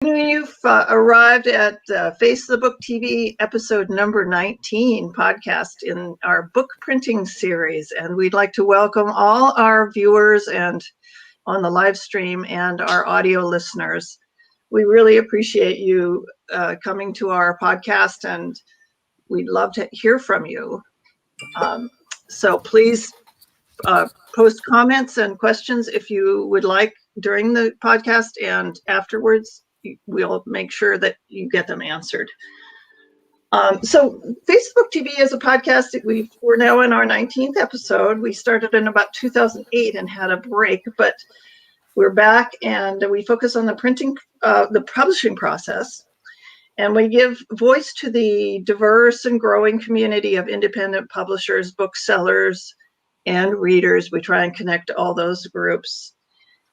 You've arrived at Face the Book TV episode number 19 podcast in our book printing series. And we'd like to welcome all our viewers and on the live stream and our audio listeners. We really appreciate you coming to our podcast, and we'd love to hear from you. So please post comments and questions if you would like during the podcast, and afterwards we'll make sure that you get them answered. So Facebook TV is a podcast. We're now in our 19th episode. We started in about 2008 and had a break, but we're back, and we focus on the publishing process, and we give voice to the diverse and growing community of independent publishers, booksellers, and readers. We try and connect all those groups.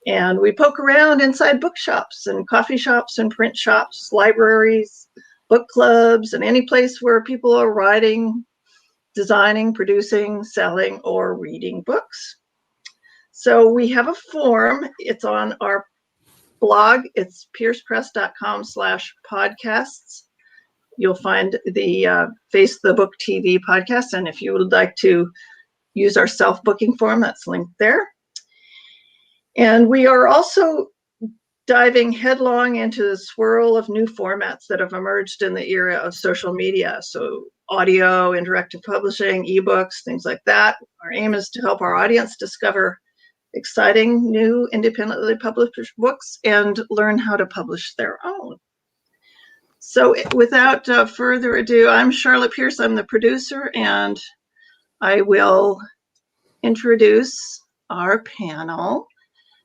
And we poke around inside bookshops and coffee shops and print shops, libraries, book clubs, and any place where people are writing, designing, producing, selling, or reading books. So we have a form. It's on our blog. It's piercepress.com/podcasts. You'll find the Face the Book TV podcast. And if you would like to use our self-booking form, that's linked there. And we are also diving headlong into the swirl of new formats that have emerged in the era of social media. So audio, interactive publishing, ebooks, things like that. Our aim is to help our audience discover exciting new independently published books and learn how to publish their own. So without further ado, I'm Charlotte Pierce. I'm the producer, and I will introduce our panel.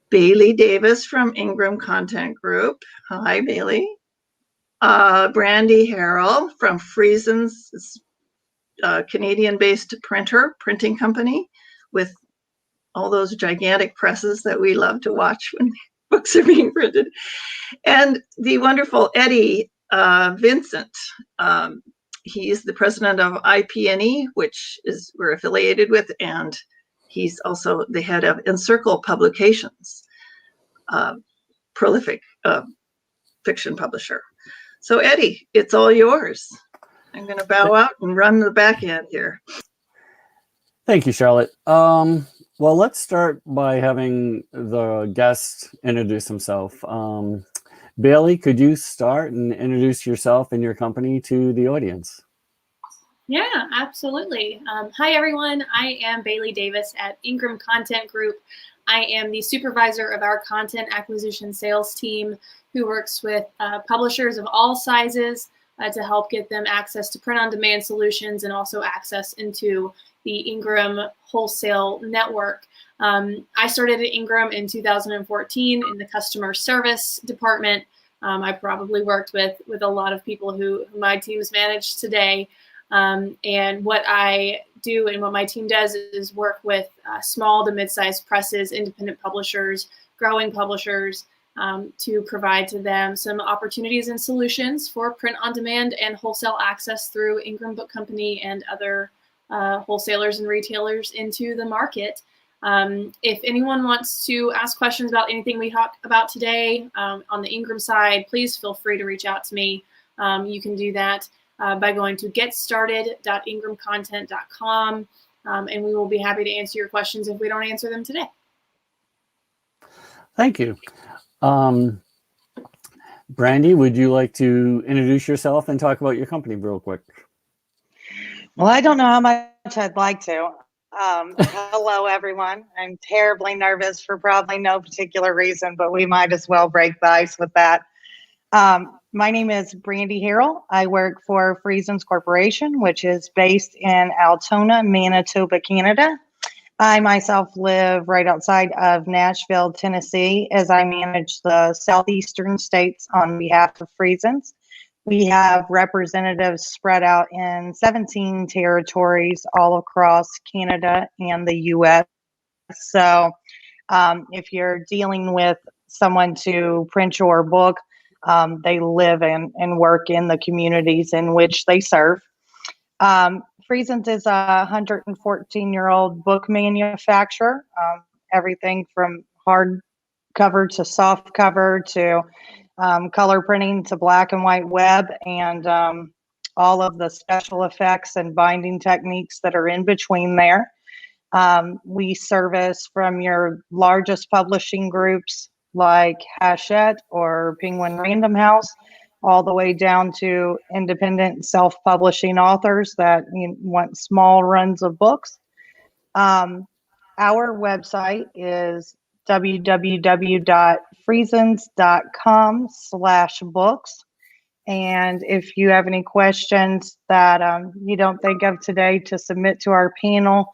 Bailey Davis from Ingram Content Group. Hi, Bailey. Brandy Harrell from Freezens, Canadian-based printing company with all those gigantic presses that we love to watch when books are being printed. And the wonderful Eddie Vincent. He's the president of IPNE, which we're affiliated with, and he's also the head of Encircle Publications, prolific fiction publisher. So Eddie, it's all yours. I'm going to bow out and run the back end here. Thank you, Charlotte. Well, let's start by having the guest introduce himself. Bailey, could you start and introduce yourself and your company to the audience? Yeah, absolutely. Hi, everyone. I am Bailey Davis at Ingram Content Group. I am the supervisor of our content acquisition sales team who works with publishers of all sizes to help get them access to print-on-demand solutions and also access into the Ingram wholesale network. I started at Ingram in 2014 in the customer service department. I probably worked with a lot of people who my teams manage today. And what I do and what my team does is work with small to mid-sized presses, independent publishers, growing publishers, to provide to them some opportunities and solutions for print-on-demand and wholesale access through Ingram Book Company and other wholesalers and retailers into the market. If anyone wants to ask questions about anything we talked about today on the Ingram side, please feel free to reach out to me. You can do that by going to getstarted.ingramcontent.com, and we will be happy to answer your questions if we don't answer them today. Thank you. Brandy, would you like to introduce yourself and talk about your company real quick? Well, I don't know how much I'd like to. Hello, everyone. I'm terribly nervous for probably no particular reason, but we might as well break the ice with that. My name is Brandy Harrell. I work for Friesens Corporation, which is based in Altona, Manitoba, Canada. I myself live right outside of Nashville, Tennessee, as I manage the southeastern states on behalf of Freezens. We have representatives spread out in 17 territories all across Canada and the U.S. So if you're dealing with someone to print your book, they live and work in the communities in which they serve. Freezens is a 114-year-old book manufacturer, everything from hard cover to soft cover to color printing to black and white web, and all of the special effects and binding techniques that are in between there. We service from your largest publishing groups like Hachette or Penguin Random House, all the way down to independent self-publishing authors that want small runs of books. Our website is www.friesens.com/books. And if you have any questions that you don't think of today to submit to our panel,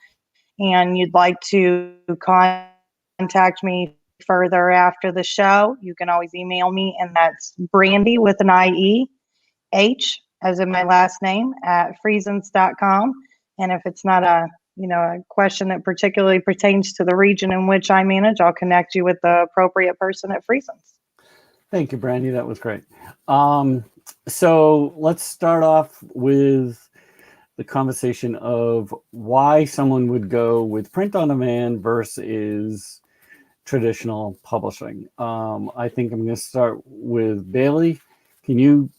and you'd like to contact me further after the show, you can always email me, and that's Brandie with an IE, H as in my last name, at Friesens.com. And if it's not a question that particularly pertains to the region in which I manage, I'll connect you with the appropriate person at Friesens. Thank you, Brandie. That was great. So let's start off with the conversation of why someone would go with print on demand versus traditional publishing. I think I'm going to start with Bailey. Can you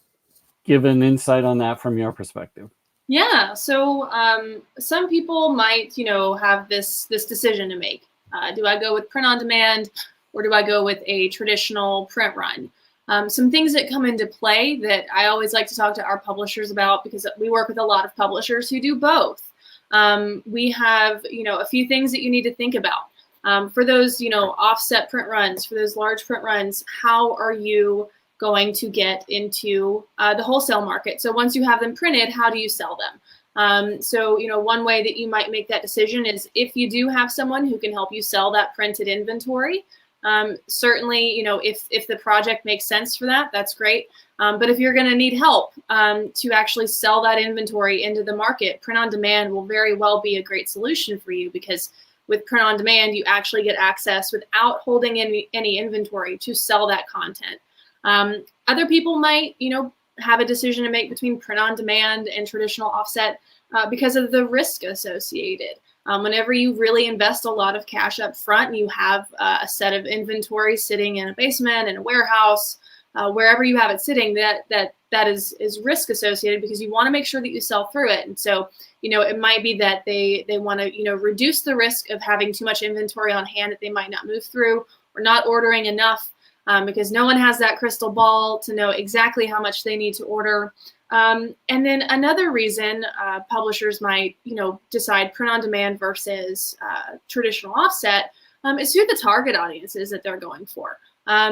give an insight on that from your perspective? Yeah, so some people might, have this decision to make. Do I go with print on demand, or do I go with a traditional print run? Some things that come into play that I always like to talk to our publishers about, because we work with a lot of publishers who do both. We have, a few things that you need to think about. For those, offset print runs, for those large print runs, how are you going to get into the wholesale market? So once you have them printed, how do you sell them? So, one way that you might make that decision is if you do have someone who can help you sell that printed inventory. Certainly, if the project makes sense for that, that's great. But if you're going to need help to actually sell that inventory into the market, print on demand will very well be a great solution for you, because with print on demand, you actually get access without holding any inventory to sell that content. Other people might, have a decision to make between print on demand and traditional offset because of the risk associated. Whenever you really invest a lot of cash up front and you have a set of inventory sitting in a basement, in a warehouse, wherever you have it sitting, that is risk associated, because you want to make sure that you sell through it. And so, it might be that they want to, reduce the risk of having too much inventory on hand that they might not move through, or not ordering enough, because no one has that crystal ball to know exactly how much they need to order. And then another reason publishers might, decide print on demand versus traditional offset is who the target audience is that they're going for.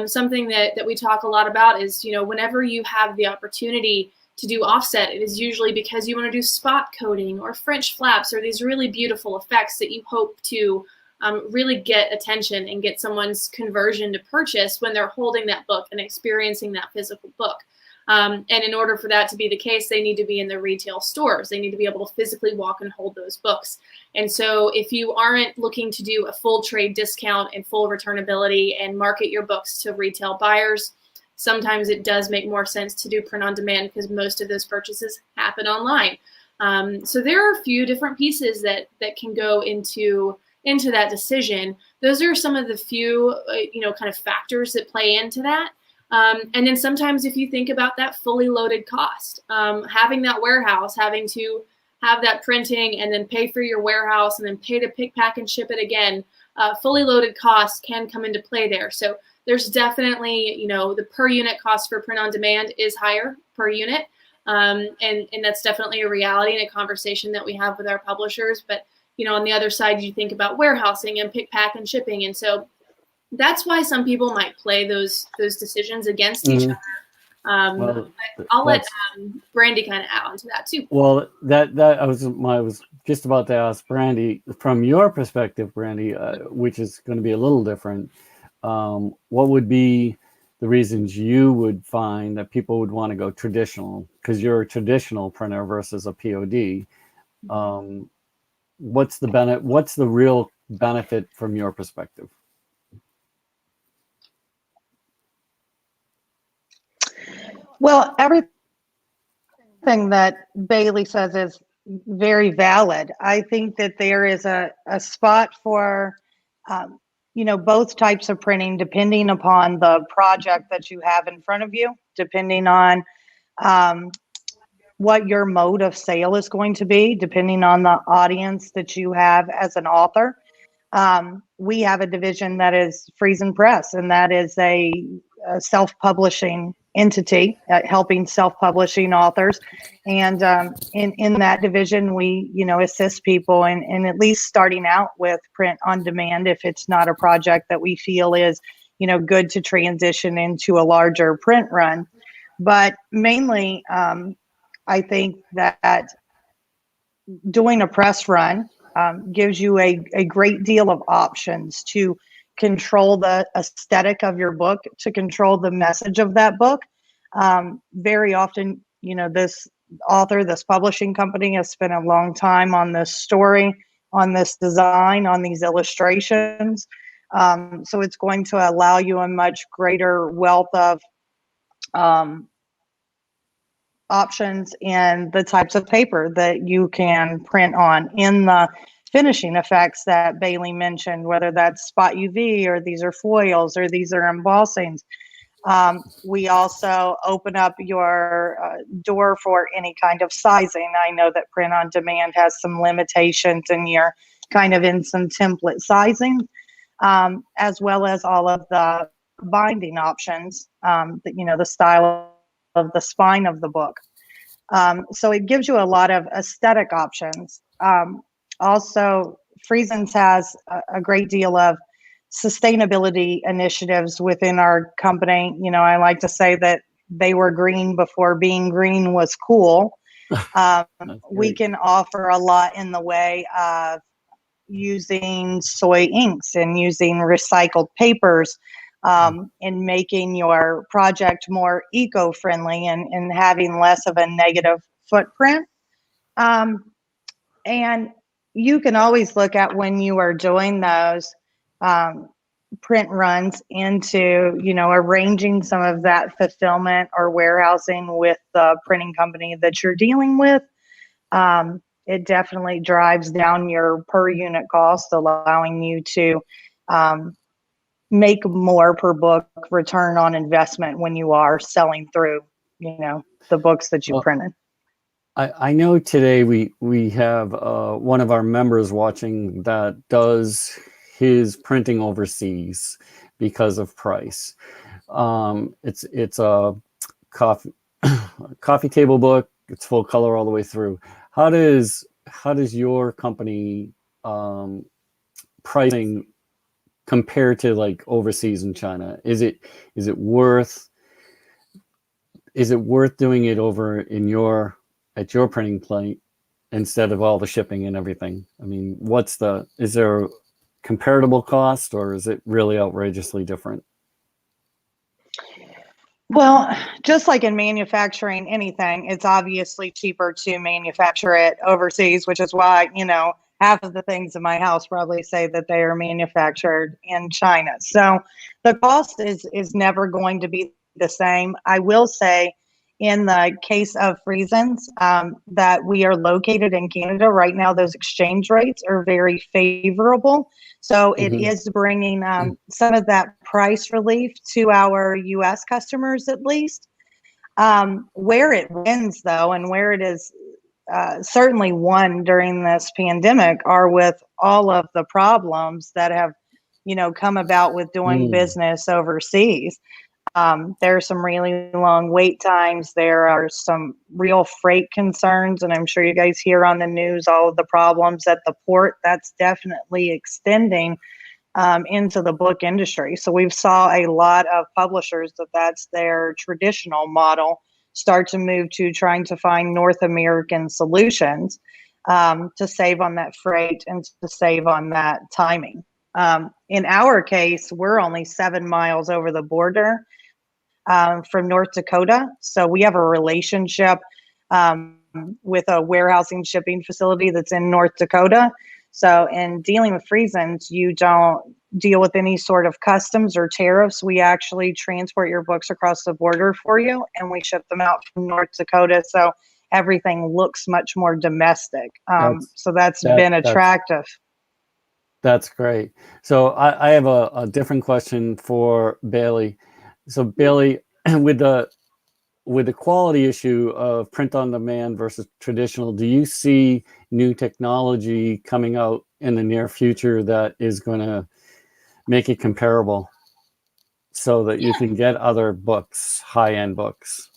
Something that we talk a lot about is, whenever you have the opportunity to do offset, it is usually because you want to do spot coding or French flaps, or these really beautiful effects that you hope to really get attention and get someone's conversion to purchase when they're holding that book and experiencing that physical book. And in order for that to be the case, they need to be in the retail stores. They need to be able to physically walk and hold those books. And so if you aren't looking to do a full trade discount and full returnability and market your books to retail buyers, sometimes it does make more sense to do print on demand, because most of those purchases happen online. So there are a few different pieces that can go into that decision. Those are some of the few, kind of factors that play into that. And then sometimes if you think about that fully loaded cost, having that warehouse, having to have that printing and then pay for your warehouse and then pay to pick, pack, and ship it again, fully loaded costs can come into play there. So there's definitely, the per unit cost for print on demand is higher per unit. And that's definitely a reality and a conversation that we have with our publishers. But, on the other side, you think about warehousing and pick, pack, and shipping. And so that's why some people might play those decisions against each other. Well, I'll let Brandie kind of add on to that too. Well, that I was just about to ask Brandie, from your perspective, Brandie, which is going to be a little different. What would be the reasons you would find that people would want to go traditional? Because you're a traditional printer versus a POD. What's the real benefit from your perspective? Well, everything that Bailey says is very valid. I think that there is a spot for both types of printing, depending upon the project that you have in front of you, depending on what your mode of sale is going to be, depending on the audience that you have as an author. We have a division that is Friesens Press, and that is a self-publishing entity helping self-publishing authors. And in that division, we assist people in at least starting out with print on demand if it's not a project that we feel is good to transition into a larger print run. But mainly, I think that doing a press run gives you a great deal of options to control the aesthetic of your book, to control the message of that book. Very often, this author, this publishing company has spent a long time on this story, on this design, on these illustrations. So it's going to allow you a much greater wealth of options in the types of paper that you can print on, in the finishing effects that Bailey mentioned, whether that's spot UV or these are foils or these are embossings. We also open up your door for any kind of sizing. I know that print on demand has some limitations and you're kind of in some template sizing, as well as all of the binding options, the style of the spine of the book. So it gives you a lot of aesthetic options. Also, Freezens has a great deal of sustainability initiatives within our company. I like to say that they were green before being green was cool. We can offer a lot in the way of using soy inks and using recycled papers, and making your project more eco-friendly and having less of a negative footprint. And you can always look at, when you are doing those print runs, into arranging some of that fulfillment or warehousing with the printing company that you're dealing with. It definitely drives down your per unit cost, allowing you to make more per book return on investment when you are selling through the books that you printed. I know today we have one of our members watching that does his printing overseas because of price. It's a coffee table book. It's full color all the way through. How does your company pricing compare to like overseas in China? Is it worth doing it over at your printing plate instead of all the shipping and everything? I mean, is there a comparable cost, or is it really outrageously different? Well, just like in manufacturing anything, it's obviously cheaper to manufacture it overseas, which is why, half of the things in my house probably say that they are manufactured in China. So the cost is never going to be the same. I will say, in the case of Freezens, that we are located in Canada right now, those exchange rates are very favorable. So it is bringing some of that price relief to our U.S. customers, at least. Where it wins, though, and where it is certainly won during this pandemic, are with all of the problems that have, come about with doing business overseas. There are some really long wait times. There are some real freight concerns, and I'm sure you guys hear on the news all of the problems at the port. That's definitely extending into the book industry. So we've saw a lot of publishers that's their traditional model start to move to trying to find North American solutions to save on that freight and to save on that timing. In our case, we're only 7 miles over the border from North Dakota. So we have a relationship with a warehousing shipping facility that's in North Dakota. So in dealing with Freezens, you don't deal with any sort of customs or tariffs. We actually transport your books across the border for you, and we ship them out from North Dakota. So everything looks much more domestic. So that's been attractive. That's great. So I have a different question for Bailey. So Bailey, with the quality issue of print on demand versus traditional, do you see new technology coming out in the near future that is going to make it comparable so that you can get other books, high-end books?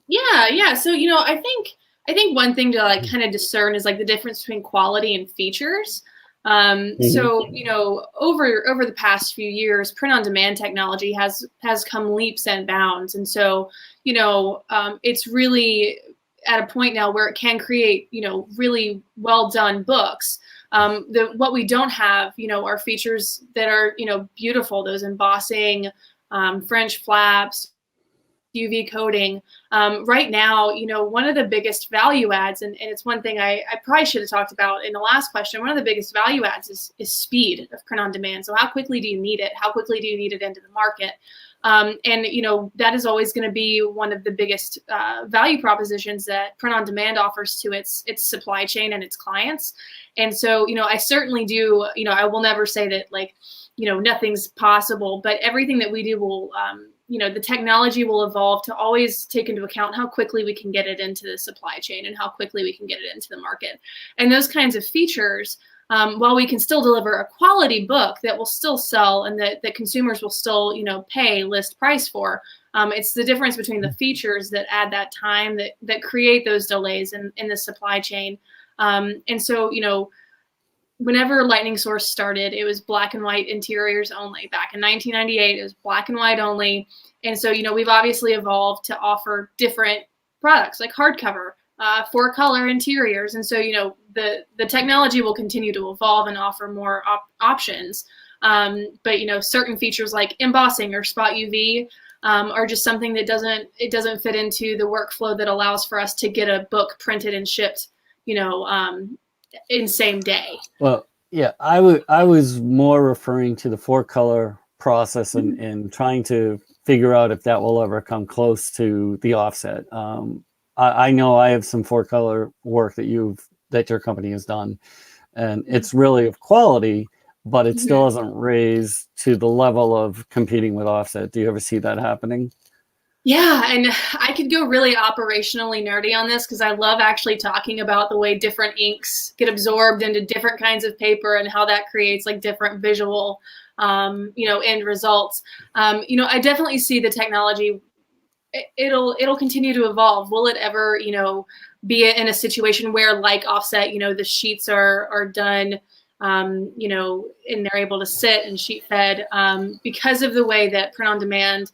Yeah. So, I think one thing to like kind of discern is like the difference between quality and features. So, over the past few years, print on demand technology has come leaps and bounds. And so, it's really at a point now where it can create, really well done books. What we don't have, are features that are, beautiful, those embossing, French flaps, UV coating. Right now, one of the biggest value adds, and it's one thing I probably should have talked about in the last question, one of the biggest value adds is speed of print on demand. So how quickly do you need it? How quickly do you need it into the market? And that is always going to be one of the biggest value propositions that print on demand offers to its supply chain and its clients. And so, I certainly do, I will never say that like, nothing's possible, but everything that we do will, the technology will evolve to always take into account how quickly we can get it into the supply chain and how quickly we can get it into the market. And those kinds of features, while we can still deliver a quality book that will still sell and that consumers will still, pay list price for, it's the difference between the features that add that time that create those delays in the supply chain. And so, whenever Lightning Source started, it was black and white interiors only. Back in 1998, it was black and white only. And so, we've obviously evolved to offer different products like hardcover, 4-color interiors. And so, the technology will continue to evolve and offer more options. But, certain features like embossing or spot UV are just something that doesn't fit into the workflow that allows for us to get a book printed and shipped, in same day. Well, yeah, I was more referring to the 4-color process and trying to figure out if that will ever come close to the offset. I know I have some 4-color work that your company has done, and it's really of quality, but it still doesn't raise to the level of competing with offset. Do you ever see that happening? Yeah, and I could go really operationally nerdy on this because I love actually talking about the way different inks get absorbed into different kinds of paper and how that creates like different visual, end results. I definitely see the technology. It'll continue to evolve. Will it ever, be in a situation where like offset, the sheets are done, and they're able to sit and sheet fed because of the way that print on demand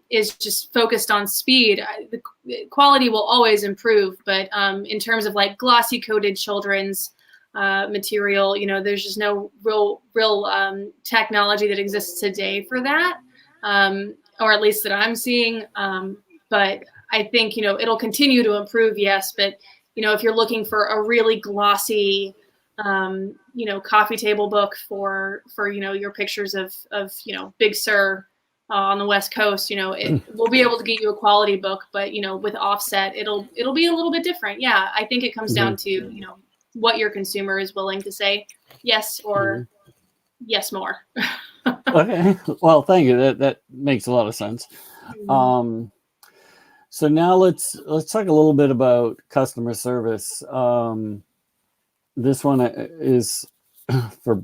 is just focused on speed. The quality will always improve, but in terms of like glossy coated children's material, there's just no real technology that exists today for that, or at least that I'm seeing. But I think, it'll continue to improve, yes, but, if you're looking for a really glossy, coffee table book for your pictures of Big Sur, on the West Coast, we'll be able to get you a quality book, but with offset, it'll be a little bit different. Yeah, I think it comes down to what your consumer is willing to say yes or yes more. Okay, well, thank you. That makes a lot of sense. So now let's talk a little bit about customer service. This one is for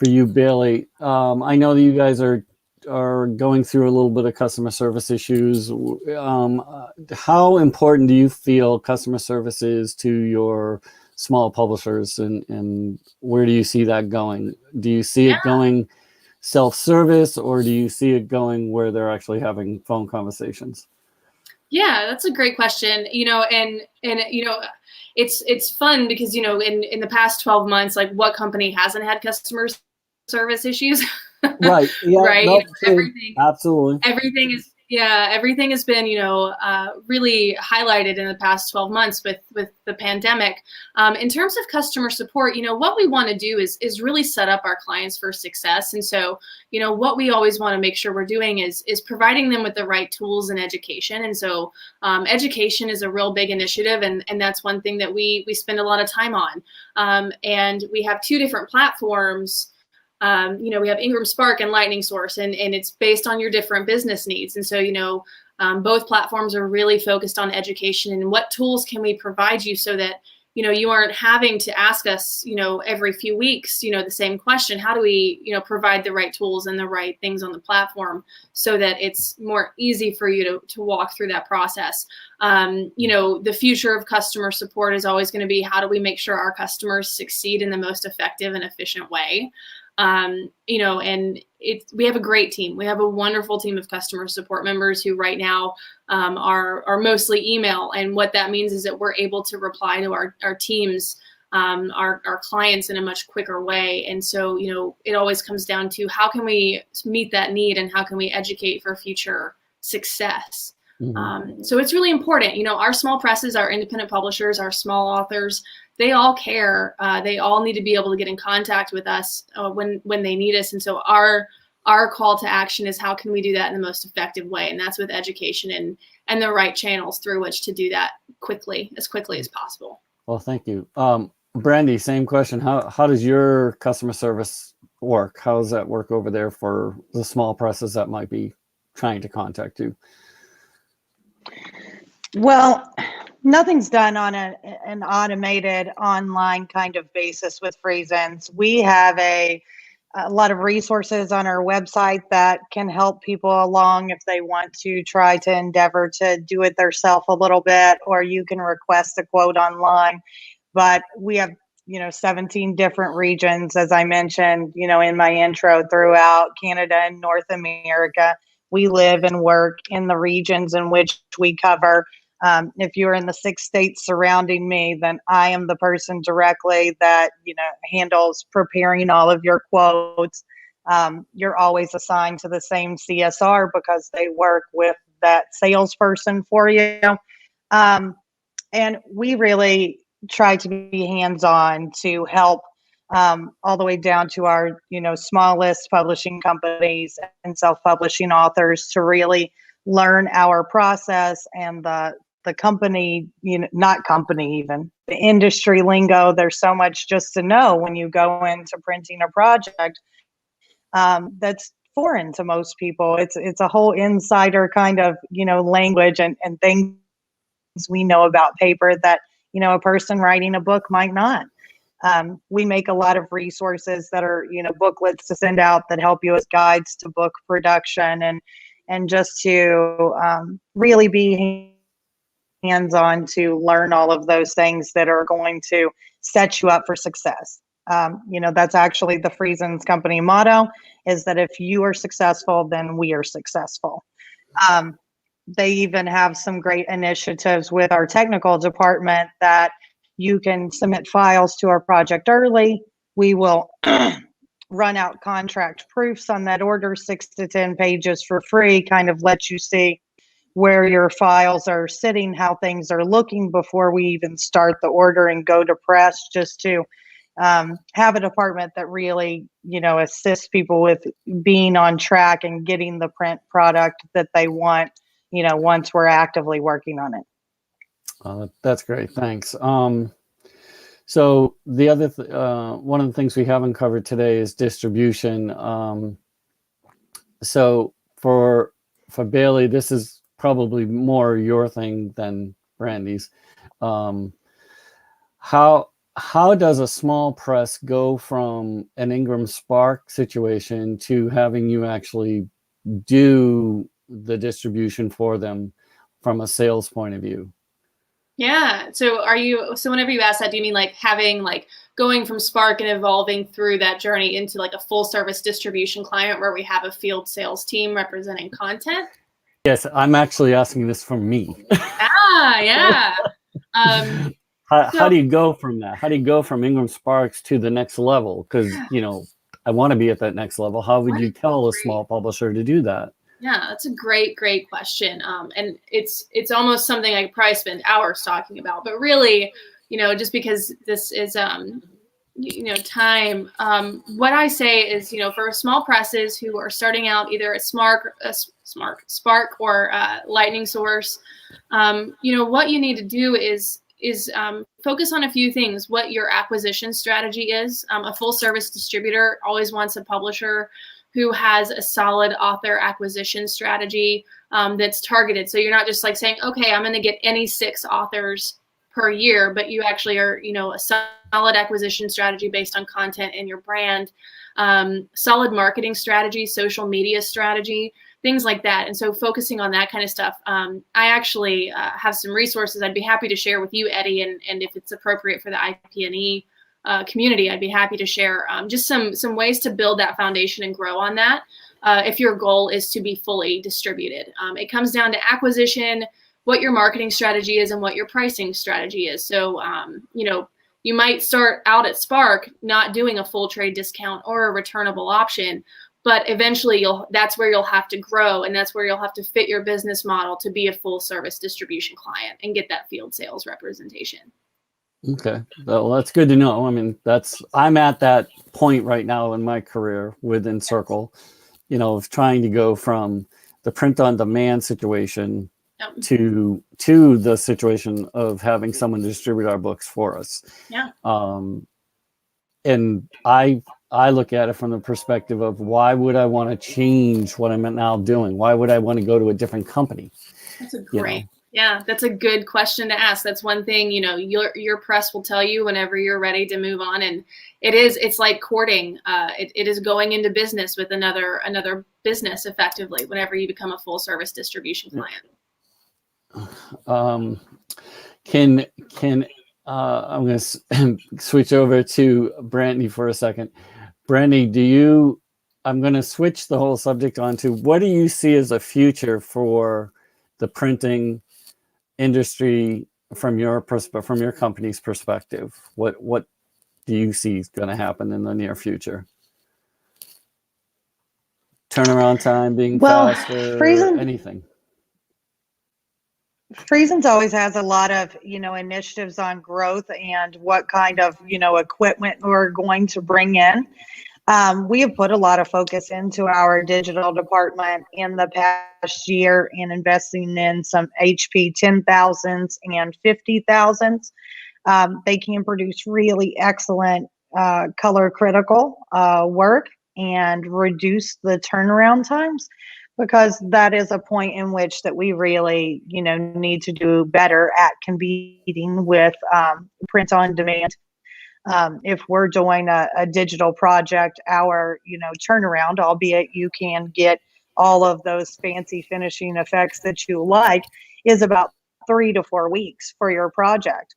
you, Bailey. I know that you guys are going through a little bit of customer service issues. How important do you feel customer service is to your small publishers, and where do you see that going? Do you see it going self-service, or do you see it going where they're actually having phone conversations? Yeah, that's a great question. And it's fun because, in the past 12 months, like what company hasn't had customer service issues? Right. Yeah. Right. No, Everything. Absolutely. Everything Yeah, everything has been, really highlighted in the past 12 months with the pandemic. In terms of customer support, what we want to do is really set up our clients for success. And so, what we always want to make sure we're doing is providing them with the right tools and education. And so, education is a real big initiative, and that's one thing that we spend a lot of time on. And we have two different platforms. We have Ingram Spark and Lightning Source, and it's based on your different business needs. And so, both platforms are really focused on education and what tools can we provide you so that, you aren't having to ask us, every few weeks, the same question. How do we, provide the right tools and the right things on the platform so that it's more easy for you to walk through that process? The future of customer support is always going to be, how do we make sure our customers succeed in the most effective and efficient way? And we have a great team. We have a wonderful team of customer support members who right now are mostly email. And what that means is that we're able to reply to our teams, our clients in a much quicker way. And so, it always comes down to how can we meet that need and how can we educate for future success? Mm-hmm. So it's really important. Our small presses, our independent publishers, our small authors, they all care. They all need to be able to get in contact with us when they need us. And so our call to action is how can we do that in the most effective way? And that's with education and the right channels through which to do that as quickly as possible. Well, thank you. Brandie, same question. How does your customer service work? How does that work over there for the small presses that might be trying to contact you? Well, nothing's done on an automated online kind of basis with Freezens. We have a lot of resources on our website that can help people along if they want to try to endeavor to do it themselves a little bit, or you can request a quote online. But we have, 17 different regions, as I mentioned, in my intro, throughout Canada and North America. We live and work in the regions in which we cover. If you're in the 6 states surrounding me, then I am the person directly that, handles preparing all of your quotes. You're always assigned to the same CSR because they work with that salesperson for you. And we really try to be hands-on to help all the way down to our, smallest publishing companies and self-publishing authors to really learn our process and the company, not company even, the industry lingo. There's so much just to know when you go into printing a project that's foreign to most people. It's a whole insider kind of, language and things we know about paper that, a person writing a book might not. We make a lot of resources that are, booklets to send out that help you as guides to book production and just to really be hands-on to learn all of those things that are going to set you up for success. That's actually the Friesens company motto, is that if you are successful, then we are successful. They even have some great initiatives with our technical department that you can submit files to our project early. We will run out contract proofs on that order, 6 to 10 pages for free, kind of let you see where your files are sitting, how things are looking before we even start the order and go to press, just to have a department that really, assists people with being on track and getting the print product that they want, once we're actively working on it. That's great. Thanks. So the other one of the things we haven't covered today is distribution. So for Bailey, this is probably more your thing than Brandie's. How does a small press go from an Ingram Spark situation to having you actually do the distribution for them from a sales point of view? Yeah. So whenever you ask that, do you mean going from Spark and evolving through that journey into a full service distribution client where we have a field sales team representing content? Yes, I'm actually asking this from me. Yeah. How do you go from that? How do you go from Ingram Sparks to the next level? Because, I want to be at that next level. How would you tell a small publisher to do that? Yeah, that's a great question. And it's almost something I could probably spend hours talking about, but really, just because this is, time, what I say is, for small presses who are starting out either at Spark or Lightning Source, what you need to do is focus on a few things. What your acquisition strategy is. A full service distributor always wants a publisher who has a solid author acquisition strategy that's targeted. So you're not just like saying, okay, I'm going to get any 6 authors per year, but you actually are, a solid acquisition strategy based on content and your brand, solid marketing strategy, social media strategy, things like that. And so focusing on that kind of stuff. I actually have some resources I'd be happy to share with you, Eddie, and if it's appropriate for the IP&E community, I'd be happy to share just some ways to build that foundation and grow on that if your goal is to be fully distributed. It comes down to acquisition, what your marketing strategy is, and what your pricing strategy is. So, you might start out at Spark not doing a full trade discount or a returnable option, but eventually that's where you'll have to grow, and that's where you'll have to fit your business model to be a full service distribution client and get that field sales representation. Okay, well, that's good to know. I mean, I'm at that point right now in my career with Encircle, of trying to go from the print on demand situation to the situation of having someone distribute our books for us. Yeah. And I look at it from the perspective of, why would I want to change what I'm now doing? Why would I want to go to a different company? That's a great. Yeah, that's a good question to ask. That's one thing, your press will tell you whenever you're ready to move on. And it's like courting. It is going into business with another business effectively whenever you become a full service distribution client. I'm going to switch over to Brandie for a second. Brandie, I'm going to switch the whole subject onto, what do you see as a future for the printing industry from your company's perspective? What do you see is going to happen in the near future? Turnaround time being faster, anything? Freezens always has a lot of, initiatives on growth and what kind of, equipment we're going to bring in. We have put a lot of focus into our digital department in the past year in investing in some HP 10,000s and 50,000s. They can produce really excellent color critical work and reduce the turnaround times, because that is a point in which that we really, need to do better at competing with print on demand. If we're doing a digital project, our, turnaround, albeit you can get all of those fancy finishing effects that you like, is about 3 to 4 weeks for your project.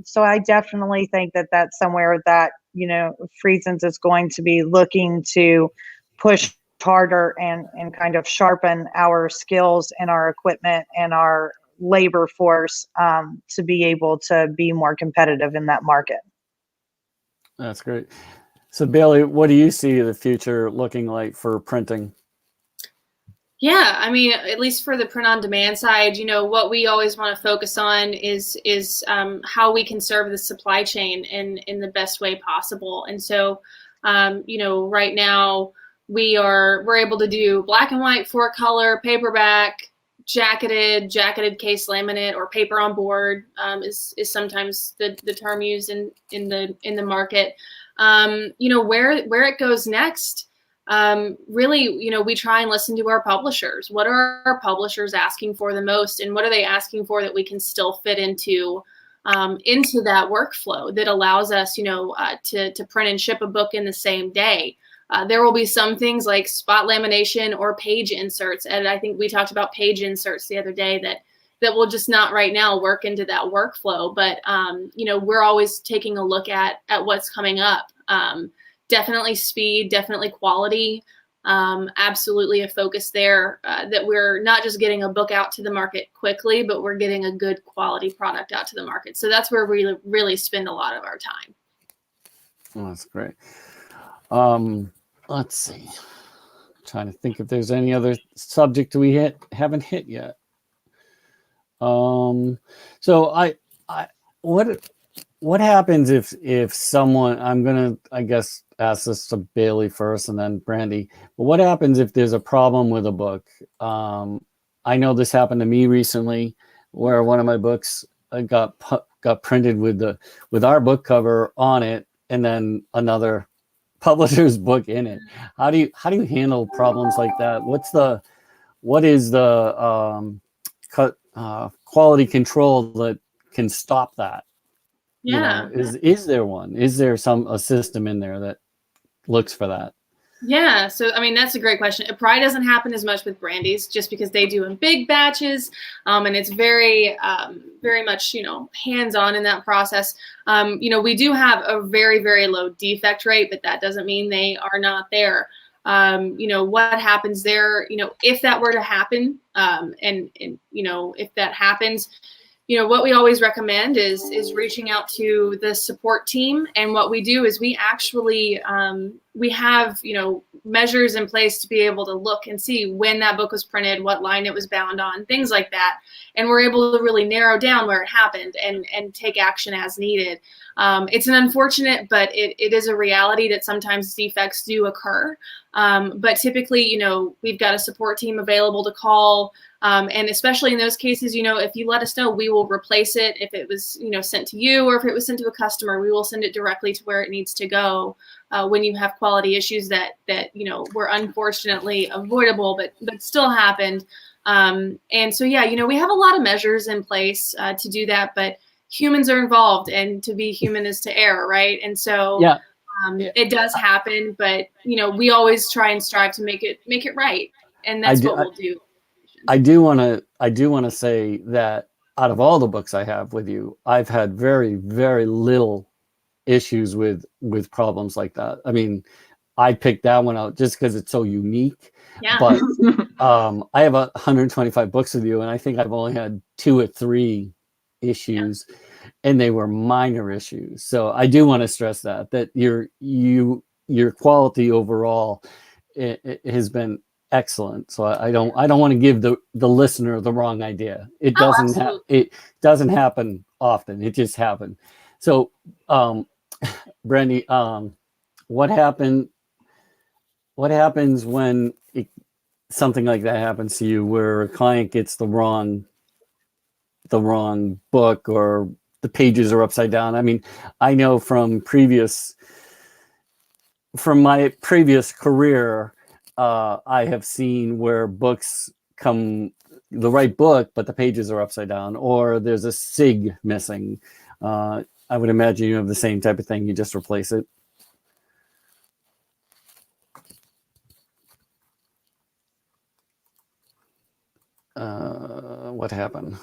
So I definitely think that that's somewhere that, Friesens is going to be looking to push harder and kind of sharpen our skills and our equipment and our labor force to be able to be more competitive in that market. That's great. So Bailey, what do you see the future looking like for printing? Yeah, I mean, at least for the print on demand side, what we always want to focus on is how we can serve the supply chain in the best way possible. And so, right now we're able to do black and white, 4-color, paperback, jacketed case laminate, or paper on board is sometimes the term used in the market. Where it goes next. Really, we try and listen to our publishers. What are our publishers asking for the most, and what are they asking for that we can still fit into that workflow that allows us, to print and ship a book in the same day. There will be some things like spot lamination or page inserts, and I think we talked about page inserts the other day that will just not right now work into that workflow. But we're always taking a look at what's coming up. Definitely speed, definitely quality, absolutely a focus there, that we're not just getting a book out to the market quickly, but we're getting a good quality product out to the market. So that's where we really spend a lot of our time. Oh, that's great. Let's see. trying to think if there's any other subject we haven't hit yet. So I what happens if someone, I'm gonna, I guess, ask this to Bailey first and then Brandy, but what happens if there's a problem with a book? I know this happened to me recently, where one of my books got printed with our book cover on it, and then another publisher's book in it. How do you handle problems like that? What is the quality control that can stop that? Yeah. You know, is there one? Is there a system in there that looks for that? Yeah, so I mean, that's a great question. It probably doesn't happen as much with Brandy's, just because they do in big batches, and it's very, very much, hands-on in that process. We do have a very, very low defect rate, but that doesn't mean they are not there. What happens there? If that were to happen, and if that happens, what we always recommend is reaching out to the support team. And what we do is we actually, we have, measures in place to be able to look and see when that book was printed, what line it was bound on, things like that. And we're able to really narrow down where it happened and take action as needed. It's an unfortunate, but it is a reality that sometimes defects do occur. But typically, we've got a support team available to call. And especially in those cases, if you let us know, we will replace it. If it was, sent to you, or if it was sent to a customer, we will send it directly to where it needs to go. When you have quality issues that were unfortunately avoidable, but still happened. And so, yeah, we have a lot of measures in place to do that, but humans are involved, and to be human is to err, right? And so Yeah. It does happen, but we always try and strive to make it right, and that's what we'll do. I do want to say that out of all the books I have with you, I've had very, very little issues with problems like that. I mean, I picked that one out just because it's so unique. Yeah. But I have 125 books with you, and I think I've only had 2 or 3 issues, and they were minor issues. So I do want to stress that your quality overall it has been excellent. So I don't want to give the listener the wrong idea. It doesn't happen often. It just happened. So Brandy, what happens when something like that happens to you, where a client gets the wrong book, or the pages are upside down? I mean, I know from my previous career, I have seen where books come the right book, but the pages are upside down, or there's a sig missing. I would imagine you have the same type of thing. You just replace it. What happened?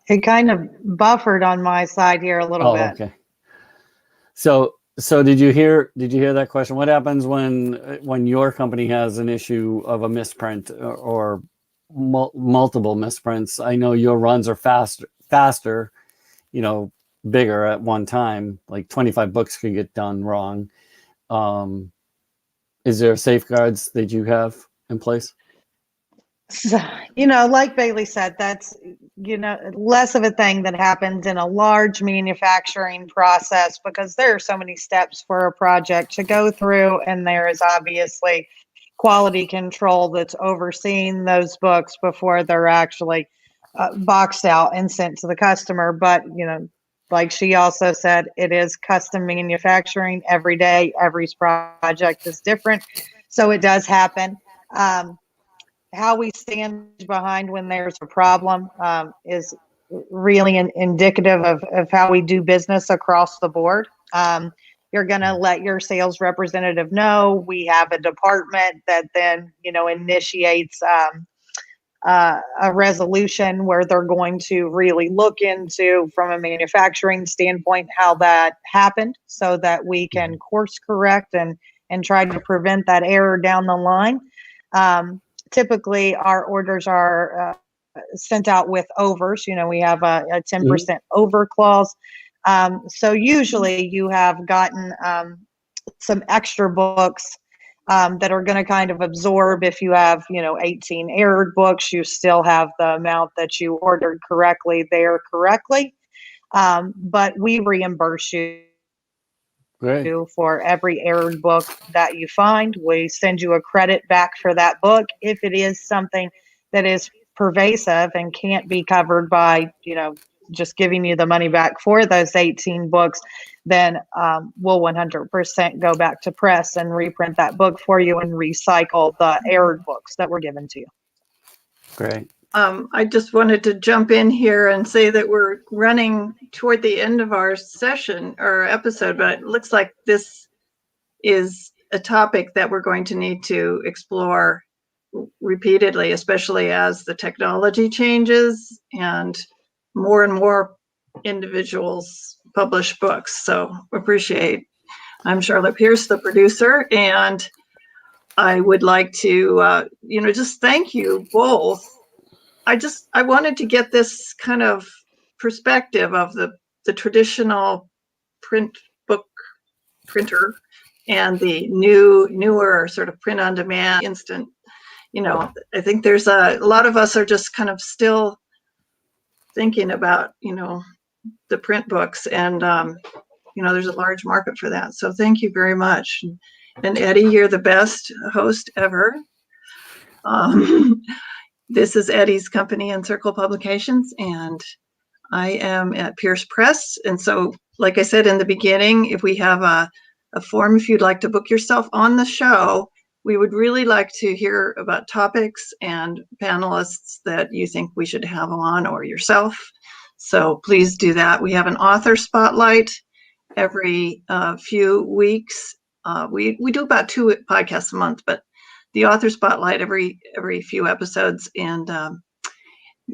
It kind of buffered on my side here a little bit. Okay. So did you hear that question? What happens when your company has an issue of a misprint or multiple misprints? I know your runs are faster, bigger at one time, like 25 books could get done wrong. Is there safeguards that you have in place? So, like Bailey said, that's, less of a thing that happens in a large manufacturing process, because there are so many steps for a project to go through. And there is obviously quality control that's overseeing those books before they're actually boxed out and sent to the customer. But, like she also said, it is custom manufacturing every day. Every project is different. So it does happen. How we stand behind when there's a problem is really indicative of how we do business across the board. You're going to let your sales representative know. We have a department that then, initiates a resolution where they're going to really look into, from a manufacturing standpoint, how that happened, so that we can course correct and try to prevent that error down the line. Typically, our orders are sent out with overs. We have a 10% over clause. So usually you have gotten some extra books that are going to kind of absorb. If you have, 18 errored books, you still have the amount that you ordered correctly there correctly. But we reimburse you Great. for every errored book that you find. We send you a credit back for that book. If it is something that is pervasive and can't be covered by, just giving you the money back for those 18 books, then we'll 100% go back to press and reprint that book for you and recycle the errored books that were given to you. Great. I just wanted to jump in here and say that we're running toward the end of our session or episode, but it looks like this is a topic that we're going to need to explore repeatedly, especially as the technology changes and more individuals publish books. So appreciate. I'm Charlotte Pierce, the producer, and I would like to, just thank you both. I wanted to get this kind of perspective of the traditional print book printer and the newer sort of print on demand instant. I think there's a lot of us are just kind of still thinking about, the print books, and there's a large market for that. So thank you very much. And Eddie, you're the best host ever. This is Eddie's company, Encircle Publications, and I am at Pierce Press. And so, like I said in the beginning, if we have a form, if you'd like to book yourself on the show, we would really like to hear about topics and panelists that you think we should have on, or yourself. So please do that. We have an author spotlight every few weeks. We do about 2 podcasts a month, but the author spotlight every few episodes, and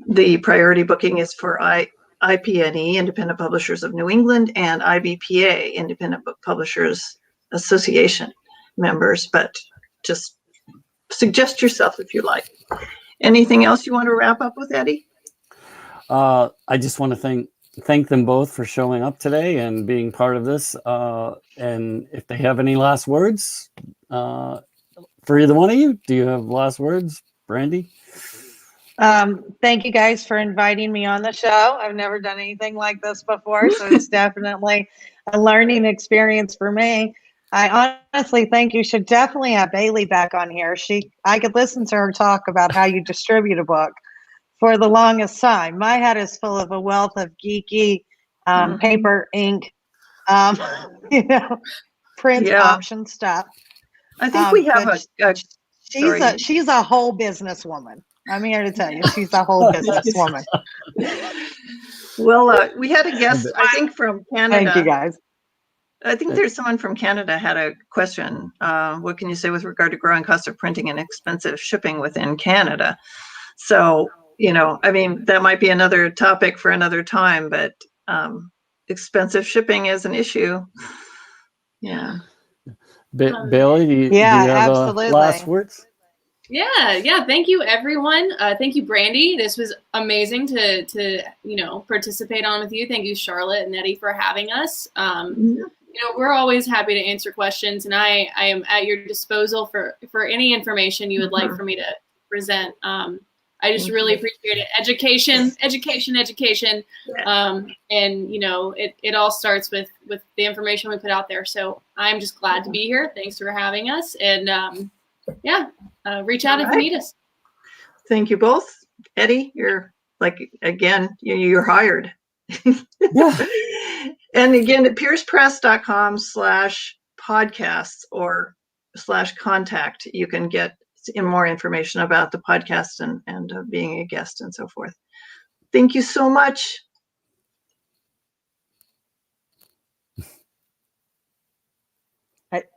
the priority booking is for IPNE, Independent Publishers of New England, and IBPA, Independent Book Publishers Association members. But just suggest yourself if you like. Anything else you want to wrap up with, Eddie? I just want to thank them both for showing up today and being part of this. And if they have any last words, for either one of you, do you have last words, Brandie? Thank you guys for inviting me on the show. I've never done anything like this before, so it's definitely a learning experience for me. I honestly think you should definitely have Bailey back on here. I could listen to her talk about how you distribute a book for the longest time. My head is full of a wealth of geeky paper, ink, print option stuff. I think we have she's a whole businesswoman. I'm here to tell you, she's a whole businesswoman. Well, we had a guest, I think, from Canada. Thank you, guys. I think there's someone from Canada had a question. What can you say with regard to growing cost of printing and expensive shipping within Canada? So, that might be another topic for another time, but expensive shipping is an issue. Yeah. Bailey, do you have last words? Yeah. Thank you, everyone. Thank you, Brandie. This was amazing to participate on with you. Thank you, Charlotte and Eddie, for having us. We're always happy to answer questions, and I am at your disposal for any information you would like for me to present. I just really appreciate it. Education. And it all starts with the information we put out there. So I'm just glad to be here. Thanks for having us. And reach out if you need us. Thank you both. Eddie, you're you're hired. Yeah. And again, at piercepress.com/podcasts or /contact, you can get more information about the podcast and being a guest and so forth. Thank you so much.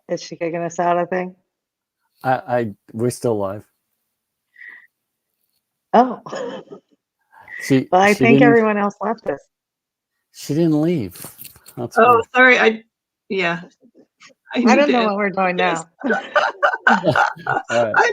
Is she kicking us out, I think? We're still live. Oh. I think everyone else left us. She didn't leave. That's weird. Sorry. I don't know what we're doing now. All right.